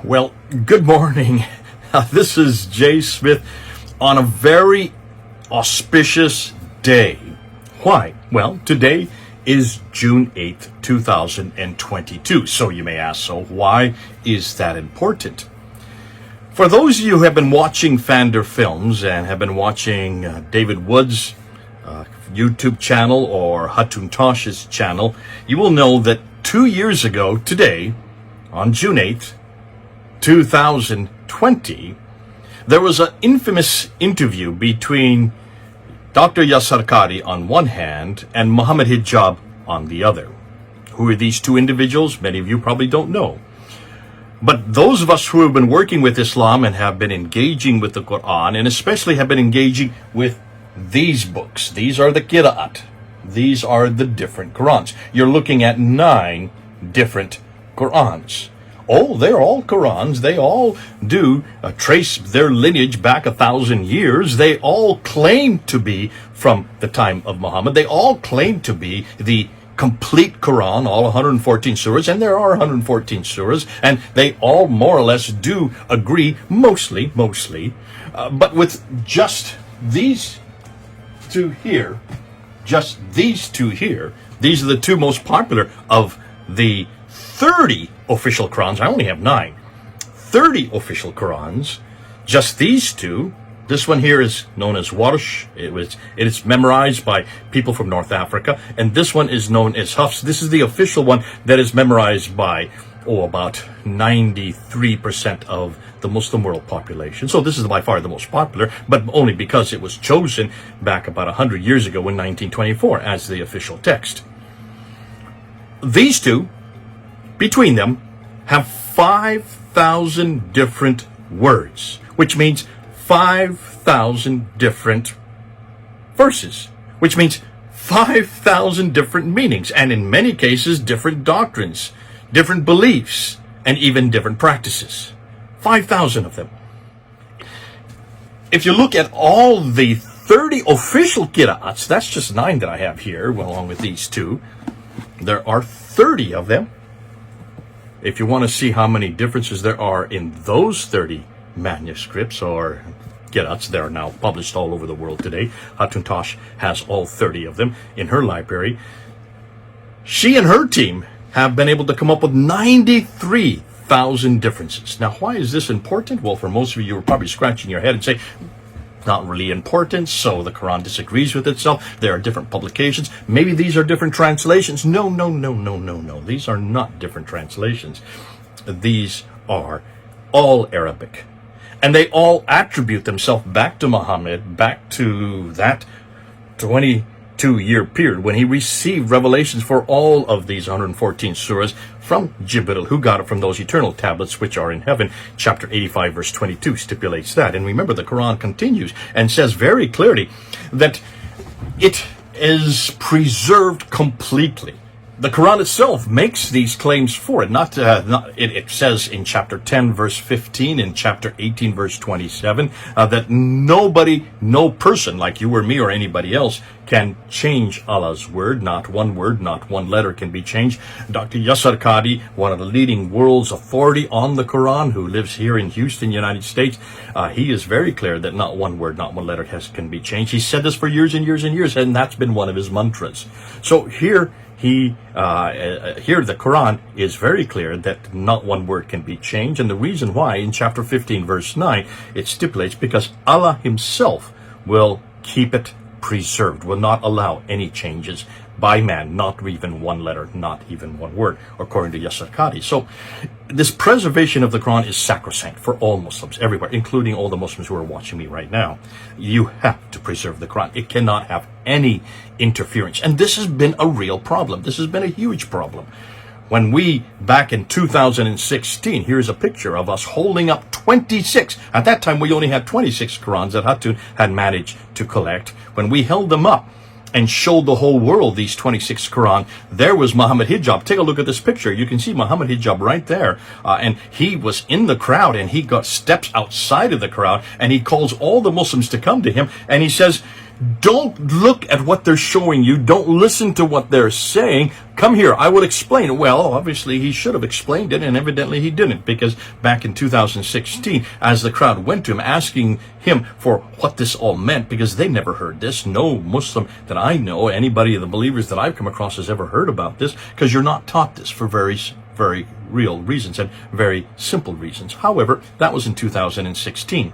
Well, good morning. This is Jay Smith on a very auspicious day. Why? Well, today is June 8th, 2022. So you may ask, so why is that important? For those of you who have been watching PfanderFilms and have been watching David Wood's YouTube channel or Hatun Tosh's channel, you will know that 2 years ago today, on June 8th, 2020, there was an infamous interview between Dr Yasir Qadhi on one hand and Mohammed Hijab on the other. Who are these two individuals? Many of you probably don't know. But those of us who have been working with Islam and have been engaging with the Quran, and especially have been engaging with these books, these are the Qira'at, these are the different Qurans. You're looking at 9 different Qurans. Oh, they're all Qurans. They all do trace their lineage back 1,000 years. They all claim to be from the time of Muhammad. They all claim to be the complete Quran, all 114 surahs, and there are 114 surahs, and they all more or less do agree, mostly, but with just these two here, these are the two most popular of the 30 official Qurans. I only have 9. 30 official Qurans. Just these two. This one here is known as Warsh. It is memorized by people from North Africa. And this one is known as Hafs. This is the official one that is memorized by, about 93% of the Muslim world population. So this is by far the most popular, but only because it was chosen back about 100 years ago in 1924 as the official text. These two, between them, have 5,000 different words, which means 5,000 different verses, which means 5,000 different meanings, and in many cases, different doctrines, different beliefs, and even different practices. 5,000 of them. If you look at all the 30 official Qira'ats, that's just 9 that I have here, along with these two. There are 30 of them. If you want to see how many differences there are in those 30 manuscripts or Qira'ats that are now published all over the world today, Hatun Tosh has all 30 of them in her library. She and her team have been able to come up with 93,000 differences. Now, why is this important? Well, for most of you, you're probably scratching your head and say, not really important, so the Quran disagrees with itself. There are different publications. Maybe these are different translations. No. These are not different translations. These are all Arabic. And they all attribute themselves back to Muhammad, back to that 22-year period when he received revelations for all of these 114 surahs from Jibril, who got it from those eternal tablets which are in heaven. Chapter 85 verse 22 stipulates that. And remember, the Quran continues and says very clearly that it is preserved completely. The Quran itself makes these claims for it. It says in chapter 10, verse 15, in chapter 18, verse 27, that nobody, no person like you or me or anybody else can change Allah's word. Not one word, not one letter can be changed. Dr. Yasir Qadhi, one of the leading world's authority on the Quran, who lives here in Houston, United States, he is very clear that not one word, not one letter can be changed. He said this for years and years and years, and that's been one of his mantras. So here the Quran is very clear that not one word can be changed. And the reason why, in chapter 15, verse 9, it stipulates because Allah himself will keep it preserved, will not allow any changes by man, not even one letter, not even one word, according to Yasir Qadhi. So this preservation of the Quran is sacrosanct for all Muslims everywhere, including all the Muslims who are watching me right now. You have to preserve the Quran. It cannot have any interference. And this has been a real problem. This has been a huge problem. When we, back in 2016, here's a picture of us holding up 26. At that time, we only had 26 Qurans that Hatun had managed to collect. When we held them up and showed the whole world these 26 Quran, there was Mohammed Hijab. Take a look at this picture. You can see Mohammed Hijab right there. And he was in the crowd, and he got steps outside of the crowd, and he calls all the Muslims to come to him, and he says, Don't look at what they're showing you. Don't listen to what they're saying. Come here, I will explain. Well, obviously he should have explained it, and evidently he didn't, because back in 2016, as the crowd went to him, asking him for what this all meant, because they never heard this. No Muslim that I know, anybody of the believers that I've come across, has ever heard about this, because you're not taught this for very real reasons and very simple reasons. However, that was in 2016.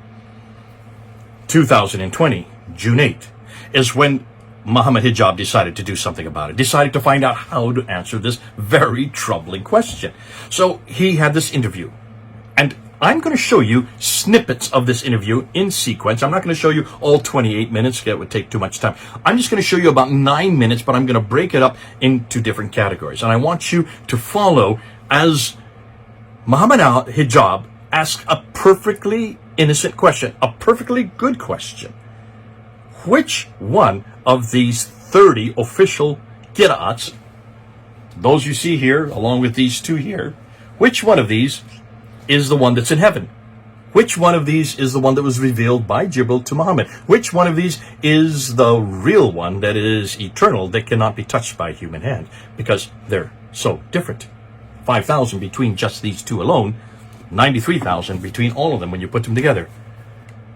2020, June 8th, is when Mohammed Hijab decided to do something about it, decided to find out how to answer this very troubling question. So he had this interview, and I'm going to show you snippets of this interview in sequence. I'm not going to show you all 28 minutes. It would take too much time. I'm just going to show you about 9 minutes, but I'm going to break it up into different categories. And I want you to follow as Mohammed Hijab asks a perfectly innocent question, a perfectly good question. Which one of these 30 official Qira'ats, those you see here, along with these two here, which one of these is the one that's in heaven? Which one of these is the one that was revealed by Jibril to Muhammad? Which one of these is the real one that is eternal, that cannot be touched by human hand? Because they're so different. 5,000 between just these two alone, 93,000 between all of them when you put them together.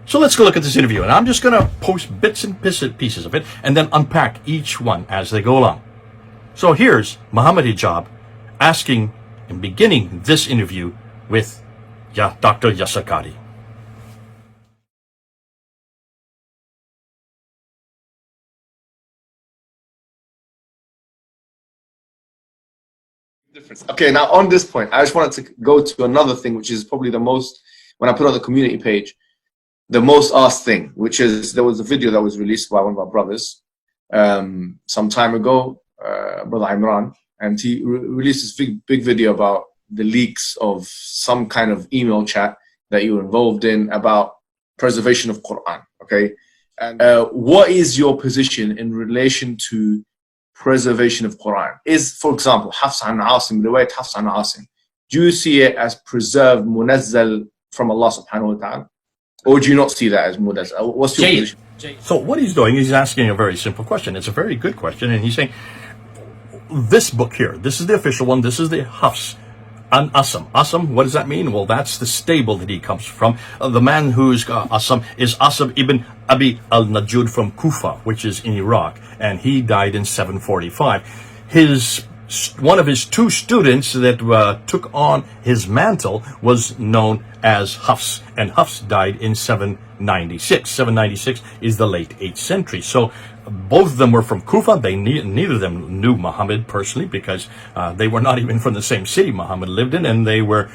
So let's go look at this interview, and I'm just going to post bits and pieces of it and then unpack each one as they go along. So here's Mohammed Hijab asking and beginning this interview with Dr. Yasir Qadhi. Okay, now on this point, I just wanted to go to another thing, which is probably the most, when I put on the community page, the most asked thing, which is, there was a video that was released by one of our brothers some time ago, Brother Imran, and he released this big video about the leaks of some kind of email chat that you were involved in about preservation of Quran, okay? And what is your position in relation to preservation of Quran? Is, for example, Hafs an Asim, riwayat Hafs an Asim, do you see it as preserved, munazzal from Allah subhanahu wa ta'ala? Or do you not see that as munazzal? What's your position? So what he's doing, he's asking a very simple question. It's a very good question, and he's saying, this book here, this is the official one, this is the Hafs an Asam. Asam, what does that mean? Well, that's the stable that he comes from. The man who's Asam is Asam ibn Abi al-Najud from Kufa, which is in Iraq, and he died in 745. One of his two students that took on his mantle was known as Hafs, and Hafs died in 796. 796 is the late 8th century. So both of them were from Kufa. Neither of them knew Muhammad personally, because they were not even from the same city Muhammad lived in, and they were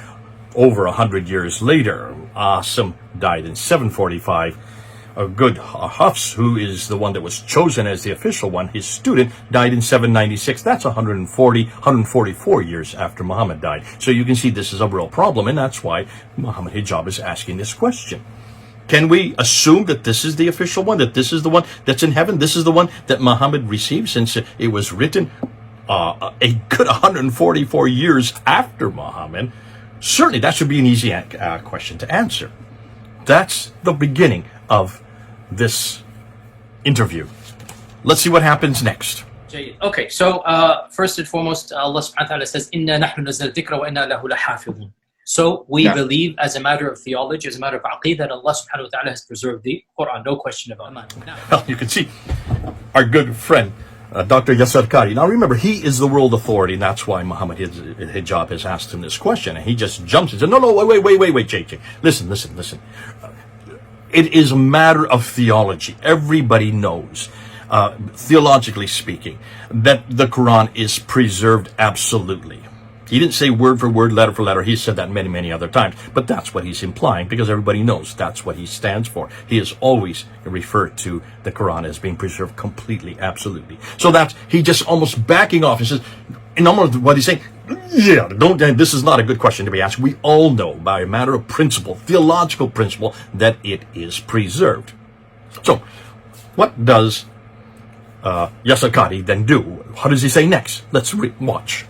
over 100 years later. Asim died in 745. A good Hafs, who is the one that was chosen as the official one, his student, died in 796. That's 144 years after Muhammad died. So you can see this is a real problem, and that's why Mohammed Hijab is asking this question. Can we assume that this is the official one, that this is the one that's in heaven, this is the one that Muhammad received, since it was written a good 144 years after Muhammad? Certainly that should be an easy question to answer. That's the beginning of this interview. Let's see what happens next. Okay, so first and foremost, Allah subhanahu wa ta'ala says, "Inna nahnu nazzalna dhikra wa inna lahu lahafidhun." So we believe, as a matter of theology, as a matter of aqeedah, that Allah subhanahu wa ta'ala has preserved the Quran, no question about it. Well, you can see our good friend, Dr. Yasir Qadhi. Now remember, he is the world authority, and that's why Mohammed Hijab has asked him this question, and he just jumps and says, no, wait, JJ. Listen. It is a matter of theology. Everybody knows, theologically speaking, that the Quran is preserved absolutely. He didn't say word for word, letter for letter. He said that many other times. But that's what he's implying, because everybody knows that's what he stands for. He has always referred to the Quran as being preserved completely, absolutely. So that's, he just almost backing off. He says, in almost what he's saying, yeah, this is not a good question to be asked. We all know, by a matter of principle, theological principle, that it is preserved. So, what does Yasir Qadhi then do? How does he say next? Let's watch.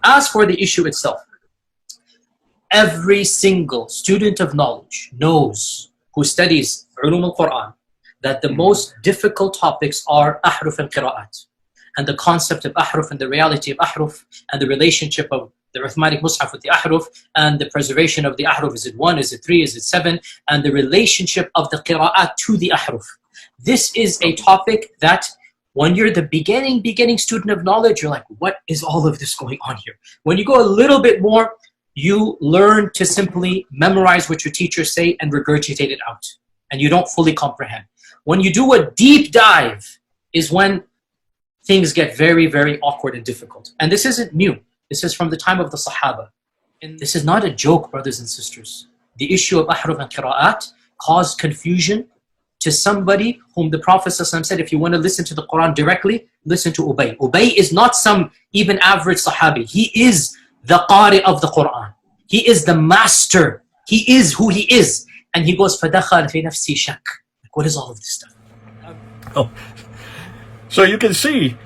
As for the issue itself, every single student of knowledge knows, who studies Ulum al-Quran, that the most difficult topics are ahruf and qira'at, and the concept of ahruf and the reality of ahruf, and the relationship of the Uthmanic Mus'haf with the ahruf, and the preservation of the ahruf. Is it 1? Is it 3? Is it 7? And the relationship of the qira'at to the ahruf. This is a topic that when you're the beginning student of knowledge, you're like, what is all of this going on here? When you go a little bit more, you learn to simply memorize what your teachers say and regurgitate it out, and you don't fully comprehend. When you do a deep dive is when things get very, very awkward and difficult. And this isn't new. This is from the time of the Sahaba. And this is not a joke, brothers and sisters. The issue of ahruf and qira'at caused confusion to somebody whom the Prophet ﷺ said, if you want to listen to the Quran directly, listen to Ubay. Ubay is not some even average Sahabi. He is the Qari of the Quran. He is the master. He is who he is. And he goes, فَدَخَلْ فِي نَفْسِي شَكْ. Like, what is all of this stuff? Oh. So you can see,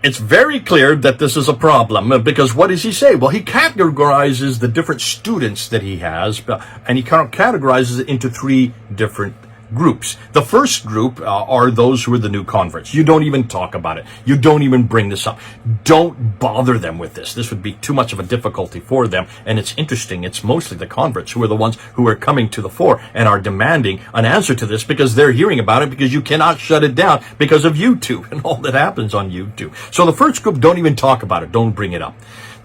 it's very clear that this is a problem, because what does he say? Well, he categorizes the different students that he has, and he categorizes it into 3 different groups. The first group are those who are the new converts. You don't even talk about it. You don't even bring this up. Don't bother them with this. This would be too much of a difficulty for them. And it's interesting, it's mostly the converts who are the ones who are coming to the fore and are demanding an answer to this, because they're hearing about it, because you cannot shut it down because of YouTube and all that happens on YouTube. So the first group, don't even talk about it. Don't bring it up.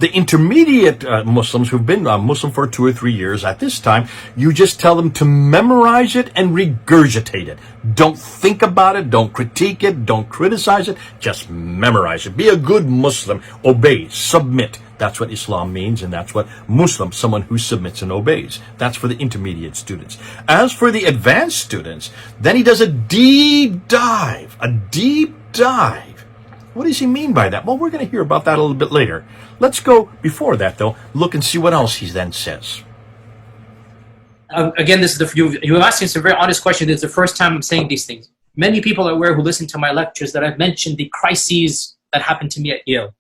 The intermediate Muslims who've been Muslim for 2 or 3 years, at this time, you just tell them to memorize it and regurgitate it. Don't think about it, don't critique it, don't criticize it, just memorize it. Be a good Muslim, obey, submit. That's what Islam means, and that's what Muslim, someone who submits and obeys. That's for the intermediate students. As for the advanced students, then he does a deep dive, What does he mean by that? Well, we're going to hear about that a little bit later. Let's go, before that though, look and see what else he then says. Again, this is you asking us a very honest question. This is the first time I'm saying these things. Many people are aware who listen to my lectures that I've mentioned the crises that happened to me at Yale,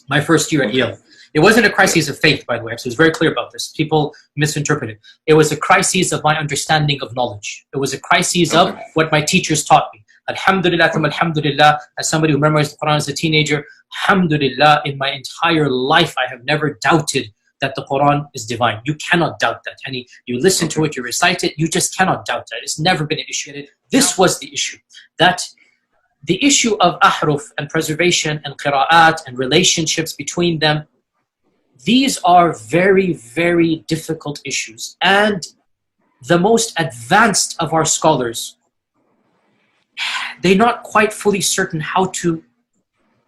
my first year at Yale. It wasn't a crisis of faith, by the way, so it's very clear about this. People misinterpret it. It was a crisis of my understanding of knowledge. It was a crisis of what my teachers taught me. Alhamdulillah, alhamdulillah, as somebody who memorized the Quran as a teenager, alhamdulillah, in my entire life, I have never doubted that the Quran is divine. You cannot doubt that. And you listen to it, you recite it, you just cannot doubt that. It's never been an issue. This was the issue. That the issue of ahruf and preservation and qira'at and relationships between them, these are very, very difficult issues. And the most advanced of our scholars, they're not quite fully certain how to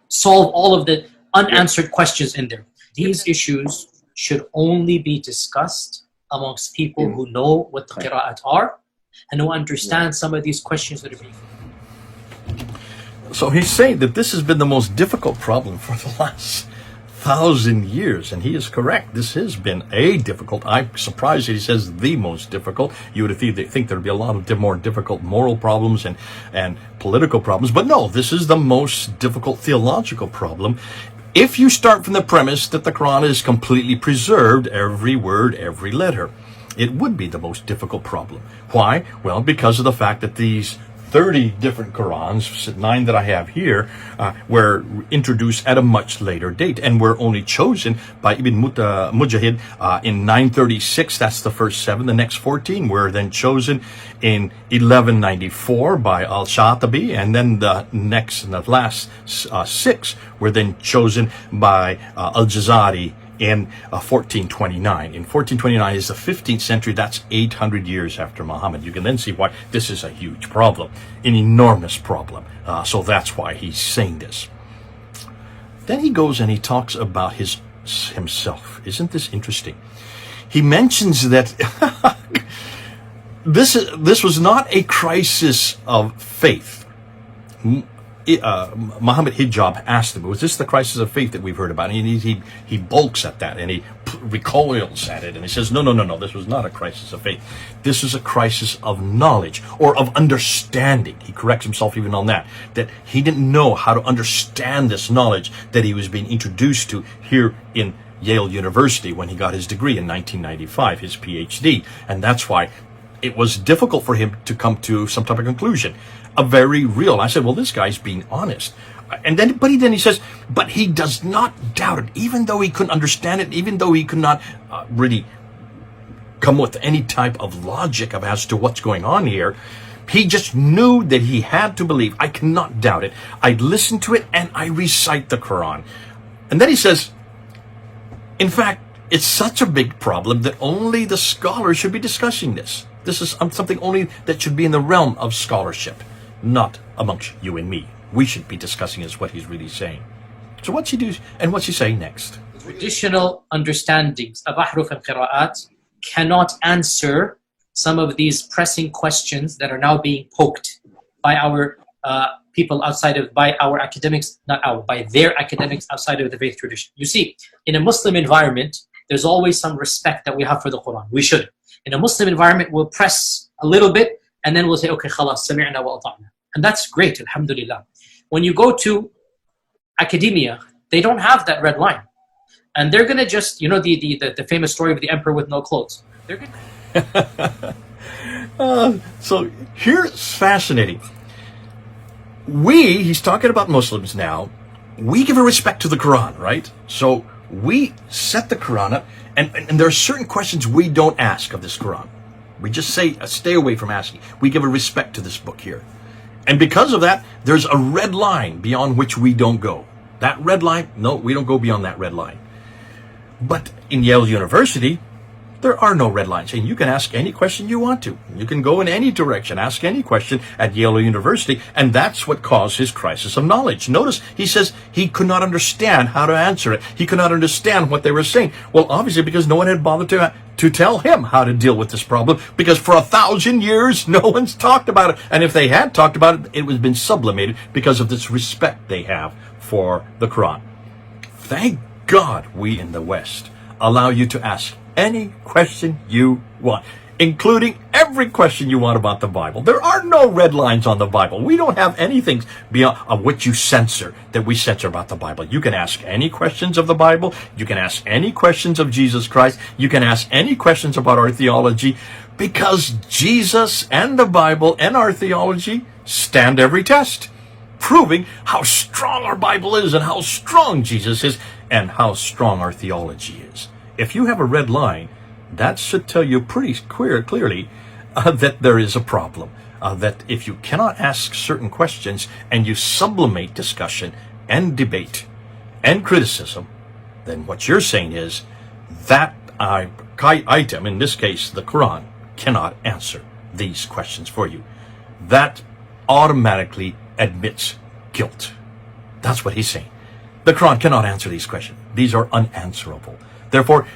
solve all of the unanswered questions in there. These issues should only be discussed amongst people who know what the qira'at are and who understand some of these questions that are being. So he's saying that this has been the most difficult problem for the last 1,000 years, and he is correct. This has been a difficult. I'm surprised that he says the most difficult. You would think there'd be a lot of more difficult moral problems and political problems, but no, this is the most difficult theological problem. If you start from the premise that the Quran is completely preserved, every word, every letter, it would be the most difficult problem. Why? Well, because of the fact that these 30 different Qurans, 9 that I have here, were introduced at a much later date and were only chosen by Ibn Mujahid in 936. That's the first 7. The next 14 were then chosen in 1194 by Al-Shatibi, and then the next and the last 6 were then chosen by Al-Jazari in 1429. In 1429 is the 15th century. That's 800 years after Muhammad. You can then see why this is a huge problem, an enormous problem. So that's why he's saying this. Then he goes and he talks about himself. Isn't this interesting? He mentions that this was not a crisis of faith. Mohammed Hijab asked him, was this the crisis of faith that we've heard about? And he balks at that, and he recoils at it, and he says, no, this was not a crisis of faith. This is a crisis of knowledge, or of understanding. He corrects himself even on that he didn't know how to understand this knowledge that he was being introduced to here in Yale University when he got his degree in 1995, his PhD. And that's why it was difficult for him to come to some type of conclusion. A very real. I said, well, this guy's being honest. And then, but he says, but he does not doubt it, even though he couldn't understand it, even though he could not really come with any type of logic of as to what's going on here. He just knew that he had to believe. I cannot doubt it. I listen to it and I recite the Quran. And then he says, in fact, it's such a big problem that only the scholars should be discussing this. This is something only that should be in the realm of scholarship, not amongst you and me. We should be discussing is what he's really saying. So what's he do, and what's he saying next? Traditional understandings of ahruf and qira'at cannot answer some of these pressing questions that are now being poked by our people outside of, by our academics, by their academics outside of the faith tradition. You see, in a Muslim environment, there's always some respect that we have for the Quran. We should. In a Muslim environment, we'll press a little bit and then we'll say, okay, khalas, sami'na wa ata'na. And that's great, alhamdulillah. When you go to academia, they don't have that red line. And they're going to just, you know, the famous story of the emperor with no clothes. They're going So here's fascinating. He's talking about Muslims now, we give a respect to the Quran, right? So we set the Quran up, and there are certain questions we don't ask of this Quran. We just say, stay away from asking. We give a respect to this book here. And because of that, there's a red line beyond which we don't go. That red line, no, we don't go beyond that red line. But in Yale University, there are no red lines. And you can ask any question you want to. You can go in any direction, ask any question at Yale University. And that's what caused his crisis of knowledge. Notice he says he could not understand how to answer it. He could not understand what they were saying. Well, obviously because no one had bothered to tell him how to deal with this problem, because for 1,000 years, no one's talked about it. And if they had talked about it, it would have been sublimated because of this respect they have for the Quran. Thank God we in the West allow you to ask any question you want, including every question you want about the Bible. There are no red lines on the Bible. We don't have anything beyond of what you censor that we censor about the Bible. You can ask any questions of the Bible. You can ask any questions of Jesus Christ. You can ask any questions about our theology, because Jesus and the Bible and our theology stand every test, proving how strong our Bible is and how strong Jesus is and how strong our theology is. If you have a red line, that should tell you pretty clearly that there is a problem. That if you cannot ask certain questions and you sublimate discussion and debate and criticism, then what you're saying is that item, in this case the Quran, cannot answer these questions for you. That automatically admits guilt. That's what he's saying. The Quran cannot answer these questions. These are unanswerable. Therefore,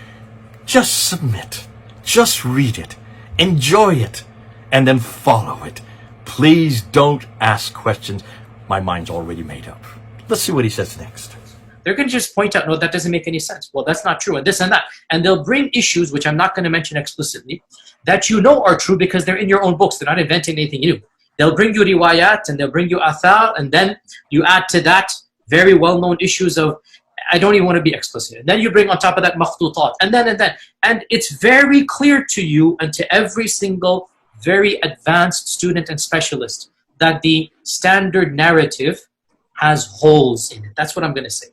just submit, just read it, enjoy it, and then follow it. Please don't ask questions. My mind's already made up. Let's see what he says next. They're going to just point out, no, that doesn't make any sense. Well, that's not true, and this and that. And they'll bring issues, which I'm not going to mention explicitly, that you know are true because they're in your own books. They're not inventing anything new. They'll bring you riwayat, and they'll bring you athar, and then you add to that very well-known issues of, I don't even want to be explicit. And then you bring on top of that makhtutat, and then. And it's very clear to you and to every single very advanced student and specialist that the standard narrative has holes in it. That's what I'm going to say.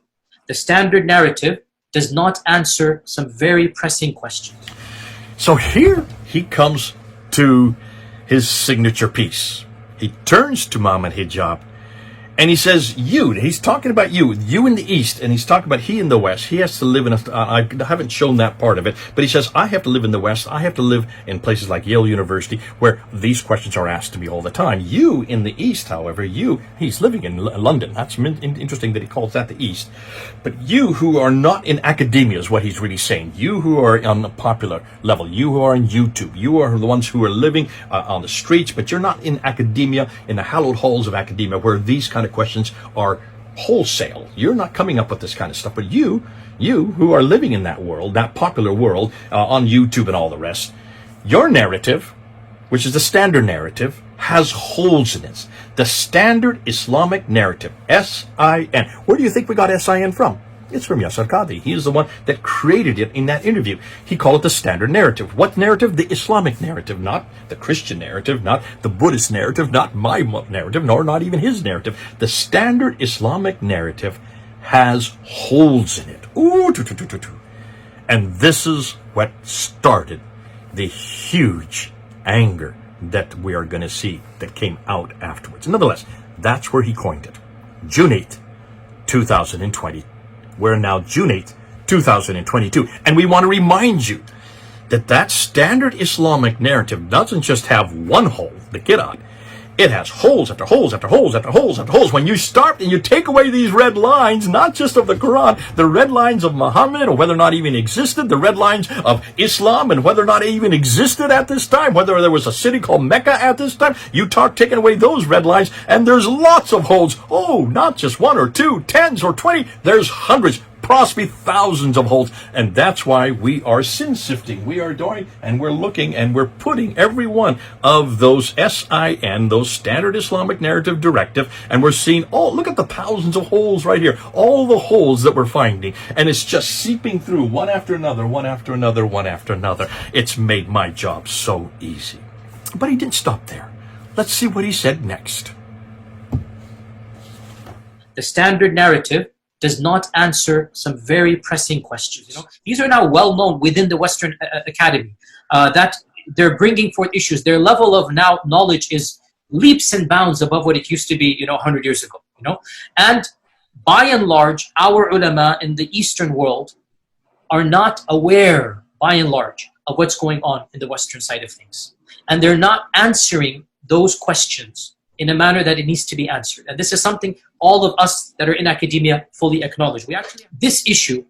The standard narrative does not answer some very pressing questions. So here he comes to his signature piece. He turns to Mohammed Hijab and he says, he's talking about you in the East, and he's talking about he in the West. He has to live in I haven't shown that part of it, but he says, I have to live in the West. I have to live in places like Yale University where these questions are asked to me all the time. You in the East, however, he's living in London. That's interesting that he calls that the East. But you who are not in academia is what he's really saying. You who are on the popular level, you who are on YouTube, you are the ones who are living on the streets, but you're not in academia, in the hallowed halls of academia where these kind of questions are wholesale. You're not coming up with this kind of stuff, but you who are living in that world, that popular world, on YouTube and all the rest, your narrative, which is the standard narrative, has holes in it. The standard Islamic narrative, S-I-N. Where do you think we got S-I-N from? It's from Yasir Qadhi. He is the one that created it in that interview. He called it the standard narrative. What narrative? The Islamic narrative, not the Christian narrative, not the Buddhist narrative, not my narrative, nor not even his narrative. The standard Islamic narrative has holes in it. Ooh, and this is what started the huge anger that we are going to see that came out afterwards. Nonetheless, that's where he coined it. June 8th, 2020. We're now June 8th, 2022. And we want to remind you that that standard Islamic narrative doesn't just have one hole, the Qira'at. It has holes after holes after holes after holes after holes. When you start and you take away these red lines, not just of the Quran, the red lines of Muhammad, or whether or not even existed, the red lines of Islam, and whether or not it even existed at this time, whether there was a city called Mecca at this time, you start taking away those red lines, and there's lots of holes. Oh, not just one or two, tens or 20, there's hundreds, possibly thousands of holes. And that's why we are sin sifting. We are doing, and we're looking, and we're putting every one of those SIN, those standard Islamic narrative directive, and we're seeing, oh, look at the thousands of holes right here, all the holes that we're finding, and it's just seeping through one after another, one after another, one after another. It's made my job so easy. But he didn't stop there. Let's see what he said next. The standard narrative does not answer some very pressing questions. You know, these are now well known within the Western Academy that they're bringing forth issues. Their level of now knowledge is leaps and bounds above what it used to be, 100 years ago. And by and large, our ulama in the Eastern world are not aware, by and large, of what's going on in the Western side of things, and they're not answering those questions in a manner that it needs to be answered. And this is something all of us that are in academia fully acknowledge. This issue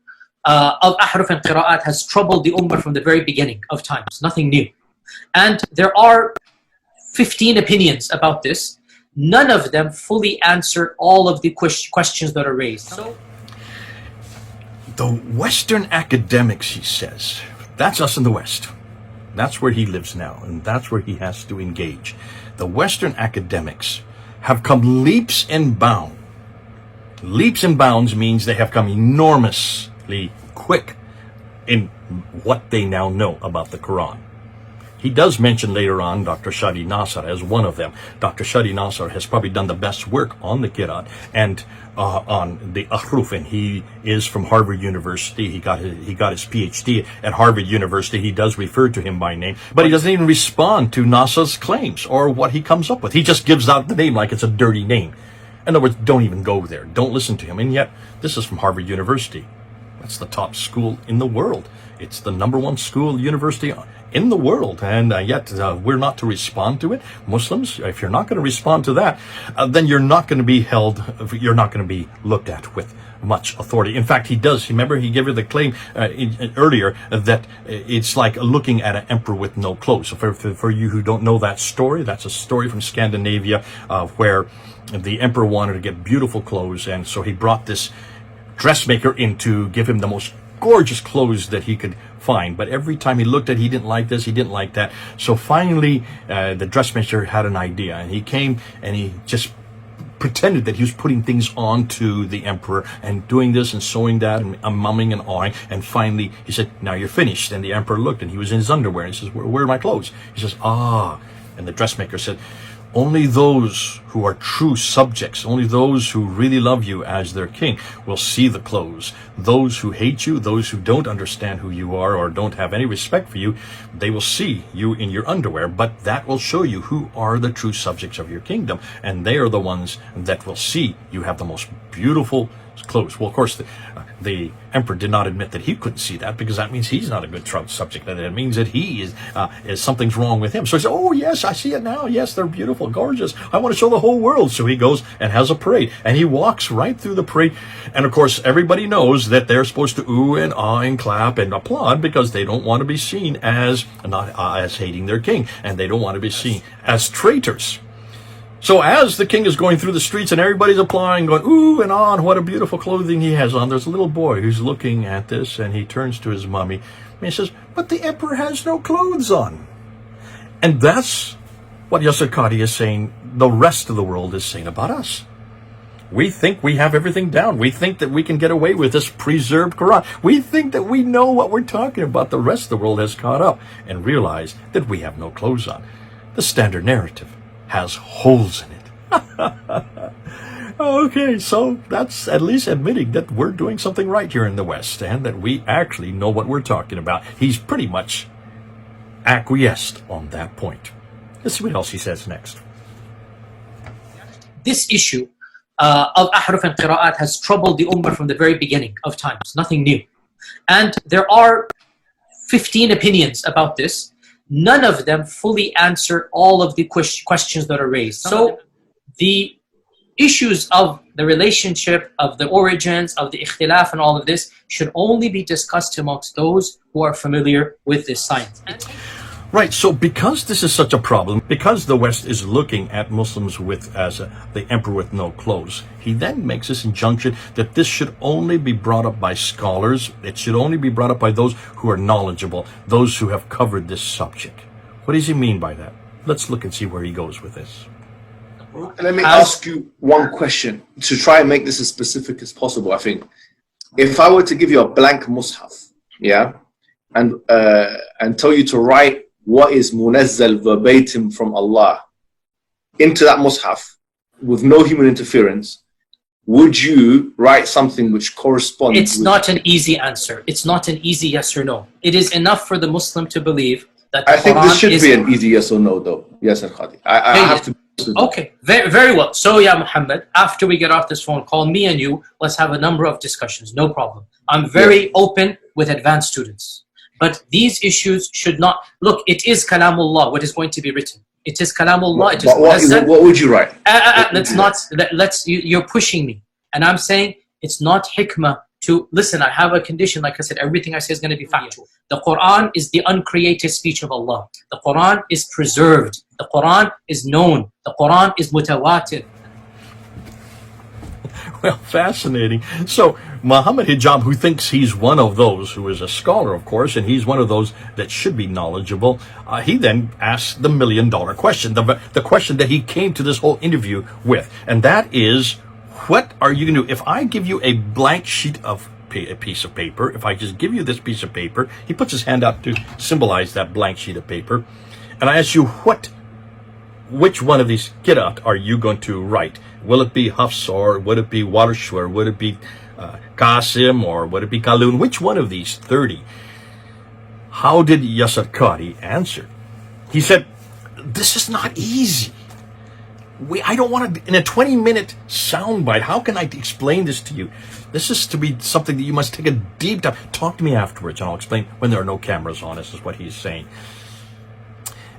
of ahruf and qira'at has troubled the ummah from the very beginning of time. It's nothing new. And there are 15 opinions about this. None of them fully answer all of the questions that are raised. So, the Western academics, he says, that's us in the West. That's where he lives now, and that's where he has to engage. The Western academics have come leaps and bounds. Leaps and bounds means they have come enormously quick in what they now know about the Quran. He does mention later on Dr. Shadi Nasser as one of them. Dr. Shadi Nasser has probably done the best work on the Qira'at and on the ahruf, and he is from Harvard University. He got his PhD at Harvard University. He does refer to him by name, but he doesn't even respond to Nasser's claims or what he comes up with. He just gives out the name like it's a dirty name. In other words, don't even go there. Don't listen to him. And yet, this is from Harvard University. That's the top school in the world. It's the #1 school university in the world, and yet we're not to respond to it. Muslims, if you're not going to respond to that, then you're not going to be held, you're not going to be looked at with much authority. In fact, he does. Remember, he gave you the claim earlier that it's like looking at an emperor with no clothes. So for you who don't know that story, that's a story from Scandinavia where the emperor wanted to get beautiful clothes, and so he brought this dressmaker in to give him the most gorgeous clothes that he could find. But every time he looked at it, he didn't like this, he didn't like that. So finally, the dressmaker had an idea, and he came and he just pretended that he was putting things onto the emperor and doing this and sewing that and mumming and awing. And finally, he said, "Now you're finished." And the emperor looked, and he was in his underwear. And he says, where are my clothes? He says, "Ah." And the dressmaker said, "Only those who are true subjects, only those who really love you as their king will see the clothes. Those who hate you, those who don't understand who you are or don't have any respect for you, they will see you in your underwear, but that will show you who are the true subjects of your kingdom, and they are the ones that will see you have the most beautiful clothes." Well, of course, the emperor did not admit that he couldn't see that, because that means he's not a good subject. That means that he is something's wrong with him. So he said, "Oh yes, I see it now. Yes, they're beautiful, gorgeous. I want to show the whole world." So he goes and has a parade, and he walks right through the parade. And of course, everybody knows that they're supposed to ooh and ah and clap and applaud, because they don't want to be seen as not as hating their king, and they don't want to be seen as traitors. So as the king is going through the streets and everybody's applauding, going ooh and ah, and what a beautiful clothing he has on, there's a little boy who's looking at this, and he turns to his mommy and he says, "But the emperor has no clothes on." And that's what Yasir Qadhi is saying the rest of the world is saying about us. We think we have everything down. We think that we can get away with this preserved Quran. We think that we know what we're talking about. The rest of the world has caught up and realized that we have no clothes on. The standard narrative has holes in it. Okay, so that's at least admitting that we're doing something right here in the West and that we actually know what we're talking about. He's pretty much acquiesced on that point. Let's see what else he says next. This issue of Ahruf and Qira'at has troubled the Ummah from the very beginning of times, nothing new. And there are 15 opinions about this. None of them fully answer all of the questions that are raised. So the issues of the relationship, of the origins, of the ikhtilaf and all of this should only be discussed amongst those who are familiar with this science. Right, so because this is such a problem, because the West is looking at Muslims as the emperor with no clothes, he then makes this injunction that this should only be brought up by scholars, it should only be brought up by those who are knowledgeable, those who have covered this subject. What does he mean by that? Let's look and see where he goes with this. Let me ask you one question to try and make this as specific as possible. I think if I were to give you a blank mushaf, yeah, and tell you to write what is munazzal verbatim from Allah into that mushaf with no human interference, would you write something which corresponds? It's not an easy answer. It's not an easy yes or no. It is enough for the Muslim to believe that the I think Quran this should be an easy yes or no, though. Yasir Qadhi. I have to. Okay, very well. So, yeah, Muhammad, after we get off this phone call, me and you, let's have a number of discussions. No problem. I'm very open with advanced students. But these issues should not... Look, it is Kalamullah, what is going to be written. It is Kalamullah. It is what would you write? You're pushing me. And I'm saying it's not hikmah to... Listen, I have a condition. Like I said, everything I say is going to be factual. The Quran is the uncreated speech of Allah. The Quran is preserved. The Quran is known. The Quran is mutawatir. Well, fascinating. So, Mohammed Hijab, who thinks he's one of those, who is a scholar, of course, and he's one of those that should be knowledgeable, he then asks the million-dollar question, the question that he came to this whole interview with, and that is, what are you going to do? If I give you a blank sheet of a piece of paper, if I just give you this piece of paper, he puts his hand out to symbolize that blank sheet of paper, and I ask you, which one of these Qira'at are you going to write? Will it be Hafs, or would it be Warsh, or would it be Qasim, or would it be Qalun? Which one of these 30? How did Yasir Qadhi answer? He said, this is not easy. I don't want to, in a 20-minute soundbite, how can I explain this to you? This is to be something that you must take a deep dive. Talk to me afterwards, and I'll explain when there are no cameras on. This is what he's saying.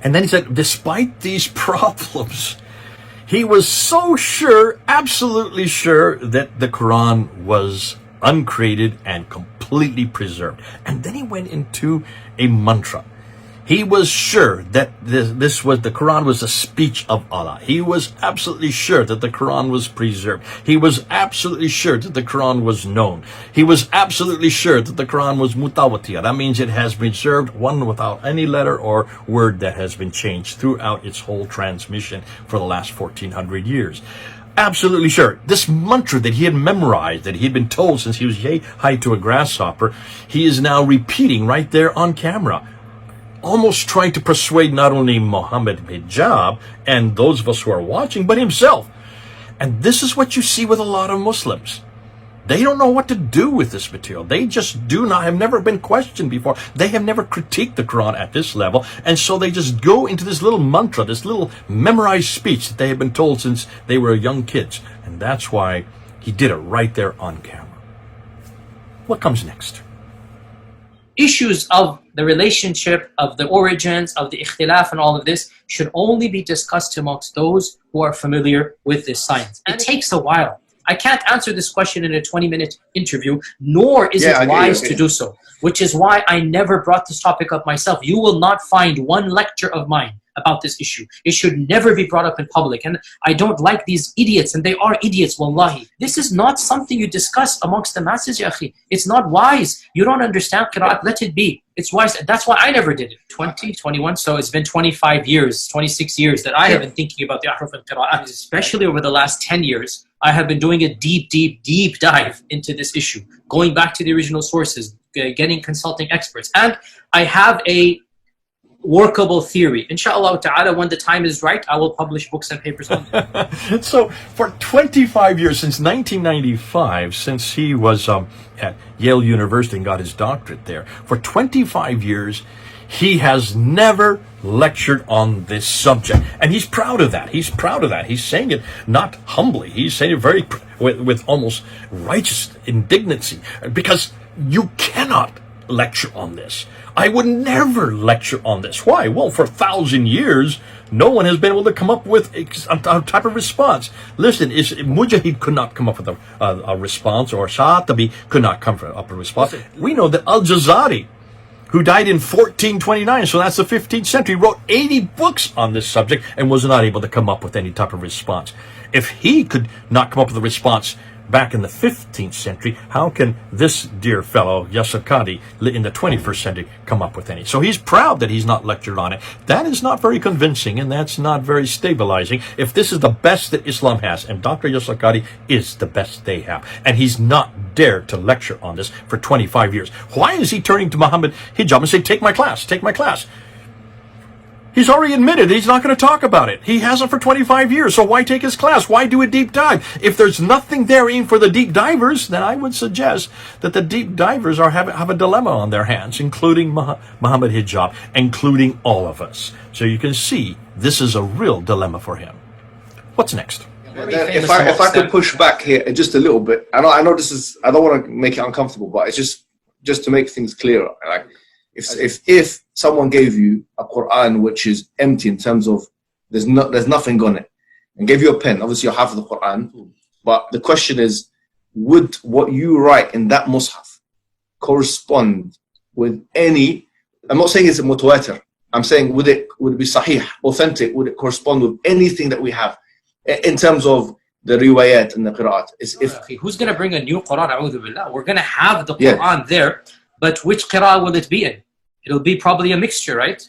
And then he said, despite these problems, he was so sure, absolutely sure, that the Quran was uncreated and completely preserved. And then he went into a mantra. He was sure that the Quran was the speech of Allah. He was absolutely sure that the Quran was preserved. He was absolutely sure that the Quran was known. He was absolutely sure that the Quran was mutawatir. That means it has been preserved, one without any letter or word that has been changed throughout its whole transmission for the last 1400 years. Absolutely sure. This mantra that he had memorized, that he had been told since he was yay-high to a grasshopper, he is now repeating right there on camera, almost trying to persuade not only Mohammed Hijab and those of us who are watching, but himself. And this is what you see with a lot of Muslims. They don't know what to do with this material. They just have never been questioned before. They have never critiqued the Quran at this level. And so they just go into this little mantra, this little memorized speech that they have been told since they were young kids. And that's why he did it right there on camera. What comes next? Issues of the relationship, of the origins, of the ikhtilaf and all of this should only be discussed amongst those who are familiar with this science. It takes a while. I can't answer this question in a 20-minute interview, nor is it wise to do so, which is why I never brought this topic up myself. You will not find one lecture of mine about this issue. It should never be brought up in public. And I don't like these idiots, and they are idiots, wallahi. This is not something you discuss amongst the masses, ya akhi. It's not wise. You don't understand Qira'at, let it be. It's wise. That's why I never did it. 21, so it's been 25 years, 26 years that I have been thinking about the Ahruf and Qira'at, especially over the last 10 years. I have been doing a deep dive into this issue, going back to the original sources, getting consulting experts, and I have a workable theory. Inshallah ta'ala, when the time is right, I will publish books and papers on it. So for 25 years, since 1995, since he was at Yale University and got his doctorate there, for 25 years, he has never lectured on this subject. And he's proud of that. He's proud of that. He's saying it not humbly. He's saying it very with almost righteous indignancy, because you cannot lecture on this. I would never lecture on this. Why? Well, for 1,000 years, no one has been able to come up with a type of response. Listen, Mujahid could not come up with a response, or Shatabi could not come up with a response. We know that Al-Jazari, who died in 1429, so that's the 15th century, wrote 80 books on this subject and was not able to come up with any type of response. If he could not come up with a response back in the 15th century, how can this dear fellow, Yasir Qadhi, in the 21st century, come up with any? So he's proud that he's not lectured on it. That is not very convincing, and that's not very stabilizing. If this is the best that Islam has, and Dr. Yasir Qadhi is the best they have, and he's not dared to lecture on this for 25 years, why is he turning to Mohammed Hijab and saying, take my class, take my class? He's already admitted he's not going to talk about it. He hasn't for 25 years, so why take his class? Why do a deep dive? If there's nothing there in for the deep divers, then I would suggest that the deep divers have a dilemma on their hands, including Mohammed Hijab, including all of us. So you can see this is a real dilemma for him. What's next? If I could push back here just a little bit, I know this is, I don't want to make it uncomfortable, but it's just to make things clearer. Like, if someone gave you a Quran which is empty in terms of there's nothing on it, and gave you a pen, obviously you have the Quran, but the question is, would what you write in that mushaf correspond with any? I'm not saying it's a mutawatir. I'm saying would it be sahih, authentic? Would it correspond with anything that we have in terms of the riwayat and the qira'at? Who's going to bring a new Quran? A'udhu billah. We're going to have the Quran there, but which qira'ah will it be in? It'll be probably a mixture, right?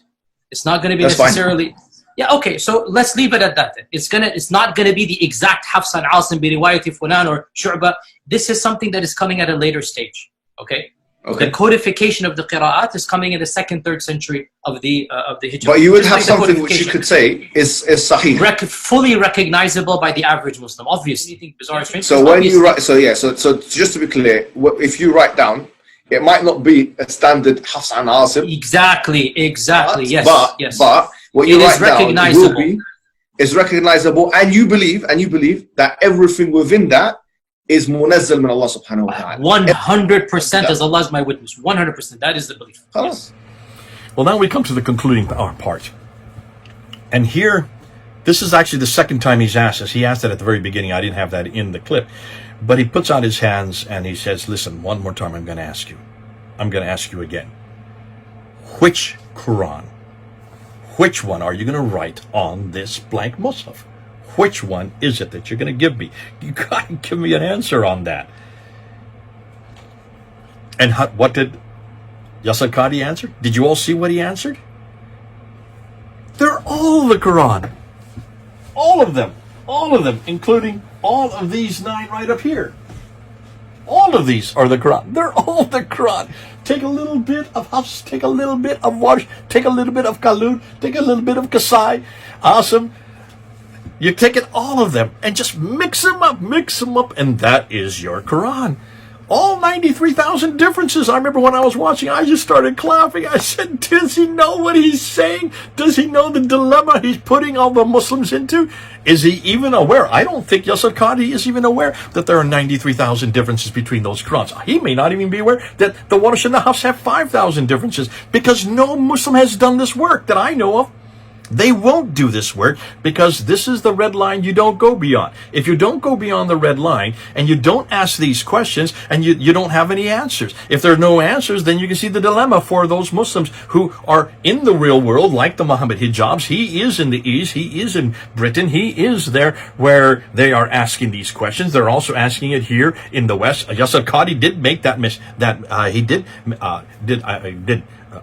It's not going to be necessarily. Fine. Yeah, okay. So let's leave it at that. Then. It's not going to be the exact Hafs and Asim bi riwayati fulan or Shu'ba. This is something that is coming at a later stage. Okay. The codification of the qira'at is coming in the 2nd, 3rd century of the Hijrah. But you would have something which you could say is sahih, fully recognizable by the average Muslim. Obviously, anything bizarre, strange. So when you write, so just to be clear, if you write down, it might not be a standard Hafs and Asim. Exactly. But what you write down is recognizable, and you believe that everything within that is munazzal min Allah subhanahu wa ta'ala. 100%, as Allah is my witness. 100%. That is the belief. Yes. Well, now we come to the concluding part. And here, this is actually the second time he's asked us. He asked it at the very beginning. I didn't have that in the clip. But he puts out his hands and he says, listen, one more time I'm going to ask you. I'm going to ask you again. Which Quran, which one are you going to write on this blank mushaf? Which one is it that you're going to give me? You got to give me an answer on that. And what did Yasir Qadhi answer? Did you all see what he answered? They're all the Quran. All of them, including all of these 9 right up here. All of these are the Quran. They're all the Quran. Take a little bit of Hafs, take a little bit of Warsh, take a little bit of Kalud, take a little bit of Kasai, Asim. You take it, all of them, and just mix them up, and that is your Quran. All 93,000 differences. I remember when I was watching, I just started clapping. I said, does he know what he's saying? Does he know the dilemma he's putting all the Muslims into? Is he even aware? I don't think Yasir Qadhi is even aware that there are 93,000 differences between those Qurans. He may not even be aware that the Warsh and the Hafs have 5,000 differences, because no Muslim has done this work that I know of. They won't do this work because this is the red line you don't go beyond. If you don't go beyond the red line and you don't ask these questions and you don't have any answers. If there are no answers, then you can see the dilemma for those Muslims who are in the real world, like the Mohammed Hijabs. He is in the East, he is in Britain, he is there where they are asking these questions. They're also asking it here in the West. Yasir Qadhi did make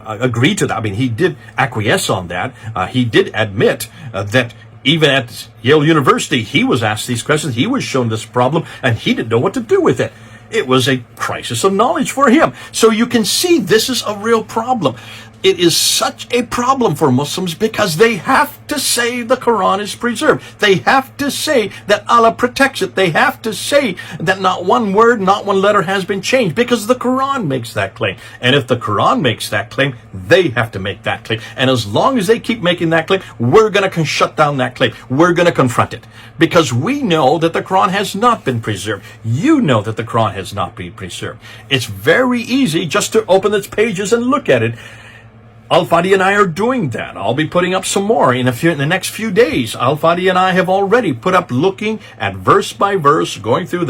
agree to that. I mean, he did acquiesce on that. He did admit that Even at Yale University, he was asked these questions. He was shown this problem, and he didn't know what to do with it. It was a crisis of knowledge for him. So you can see this is a real problem. It is such a problem for Muslims because they have to say the Quran is preserved. They have to say that Allah protects it. They have to say that not one word, not one letter has been changed because the Quran makes that claim. And if the Quran makes that claim, they have to make that claim. And as long as they keep making that claim, we're going to shut down that claim. We're going to confront it because we know that the Quran has not been preserved. You know that the Quran has not been preserved. It's very easy just to open its pages and look at it. Al-Fadi and I are doing that. I'll be putting up some more in the next few days. Al-Fadi and I have already put up looking at verse by verse, going through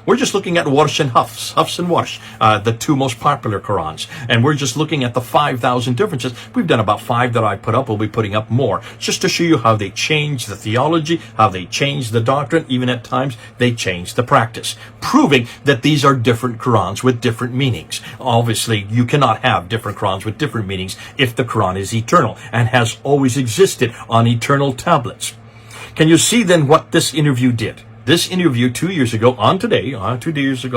we're just looking at Warsh and Hafs and Warsh, the two most popular Qurans. And we're just looking at the 5,000 differences. We've done about 5 that I put up. We'll be putting up more just to show you how they change the theology, how they change the doctrine, even at times they change the practice, proving that these are different Qurans with different meanings. Obviously, you cannot have different Qurans with different meanings if the Quran is eternal and has always existed on eternal tablets. Can you see then what this interview did? This interview 2 years ago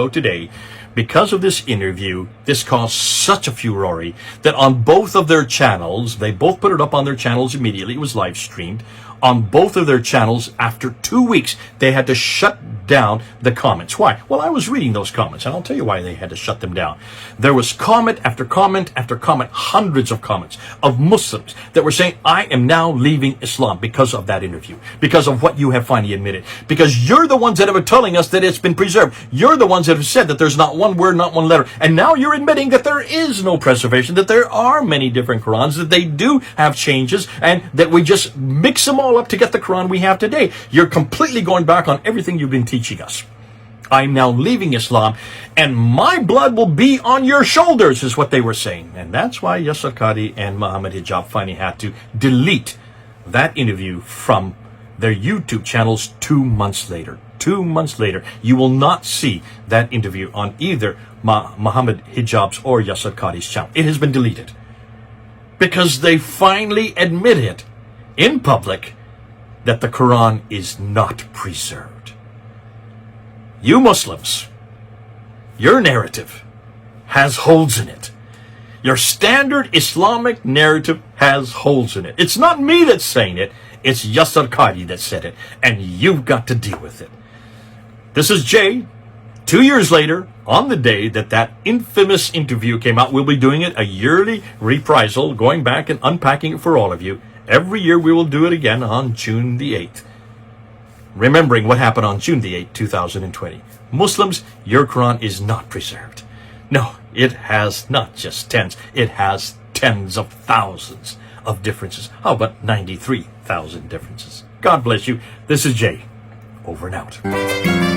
today, because of this interview, this caused such a furore that on both of their channels, they both put it up on their channels immediately. It was live streamed. On both of their channels, after 2 weeks, they had to shut down the comments. Why? Well, I was reading those comments, and I'll tell you why they had to shut them down. There was comment after comment after comment, hundreds of comments of Muslims that were saying, I am now leaving Islam because of that interview, because of what you have finally admitted, because you're the ones that have been telling us that it's been preserved. You're the ones that have said that there's not one word, not one letter, and now you're admitting that there is no preservation, that there are many different Qurans, that they do have changes, and that we just mix them all up to get the Quran we have today. You're completely going back on everything you've been teaching us. I'm now leaving Islam, and my blood will be on your shoulders, is what they were saying. And that's why Yasir Qadhi and Mohammed Hijab finally had to delete that interview from their YouTube channels 2 months later. 2 months later, you will not see that interview on either Mohammed Hijab's or Yasir Qadhi's channel. It has been deleted because they finally admitted in public that the Quran is not preserved. You Muslims, your narrative has holes in it. Your standard Islamic narrative has holes in it. It's not me that's saying it. It's Yasir Qadhi that said it. And you've got to deal with it. This is Jay. 2 years later, on the day that that infamous interview came out, we'll be doing it a yearly reprisal, going back and unpacking it for all of you. Every year we will do it again on June the 8th. Remembering what happened on June the 8th, 2020. Muslims, your Quran is not preserved. No, it has not just tens. It has tens of thousands of differences. How about 93,000 differences? God bless you. This is Jay. Over and out.